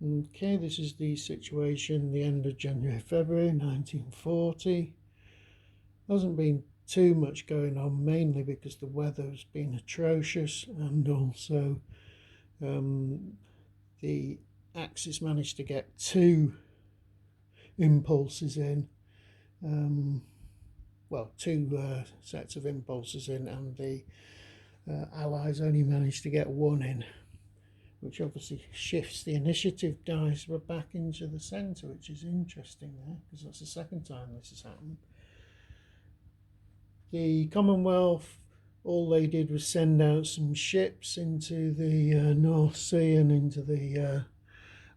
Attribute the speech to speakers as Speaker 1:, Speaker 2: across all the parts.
Speaker 1: Okay, this is the situation the end of January, February 1940. Hasn't been too much going on, mainly because the weather's been atrocious, and also the Axis managed to get 2 impulses in, well, 2 sets of impulses in, and the Allies only managed to get 1 in, which obviously shifts the initiative dice back into the centre, which is interesting there, because that's the second time this has happened. The Commonwealth, all they did was send out some ships into the North Sea and into the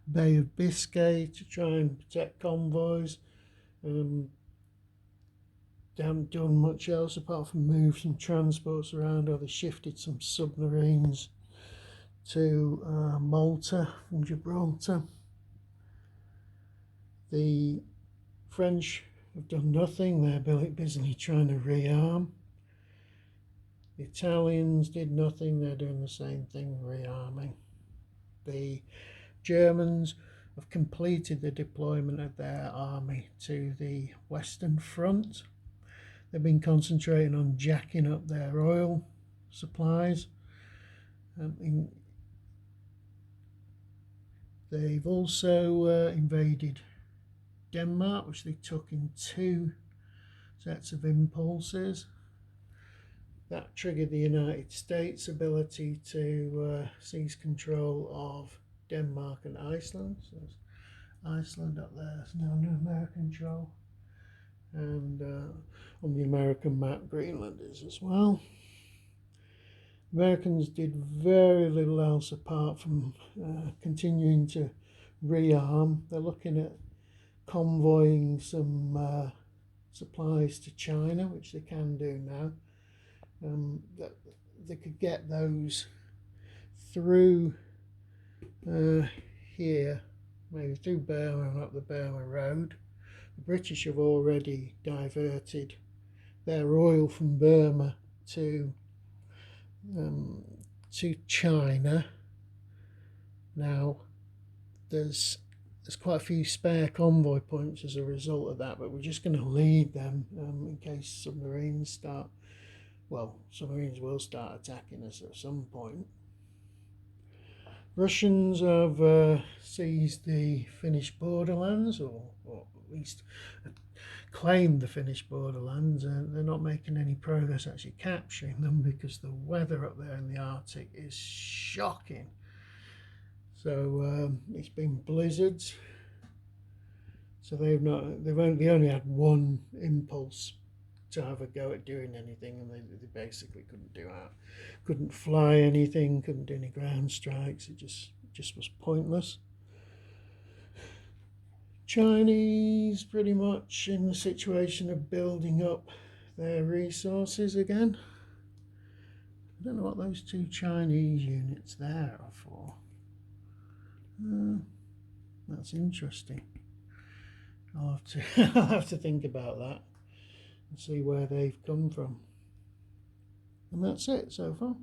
Speaker 1: Bay of Biscay to try and protect convoys. They haven't done much else apart from move some transports around, or they shifted some submarines to Malta from Gibraltar. The French have done nothing. They're busily trying to rearm. The Italians did nothing. They're doing the same thing, rearming. The Germans have completed the deployment of their army to the Western Front. They've been concentrating on jacking up their oil supplies. They've also invaded Denmark, which they took in 2 sets of impulses. That triggered the United States' ability to seize control of Denmark and Iceland. So Iceland up there is now under American control, and on the American map, Greenland is as well. Americans did very little else apart from continuing to rearm. They're looking at convoying some supplies to China, which they can do now. They could get those through here, maybe through Burma and up the Burma Road. The British have already diverted their oil from Burma to China. Now there's quite a few spare convoy points as a result of that, but we're just going to lead them in case submarines start. Well, submarines will start attacking us at some point. Russians have seized the Finnish borderlands, or at least claimed the Finnish borderlands, and they're not making any progress actually capturing them because the weather up there in the Arctic is shocking. So it's been blizzards. So they only had 1 impulse to have a go at doing anything, and they basically couldn't fly anything, couldn't do any ground strikes. It just was pointless. Chinese pretty much in the situation of building up their resources again. I don't know what those 2 Chinese units there are for. That's interesting. I'll have to think about that and see where they've come from. And that's it so far.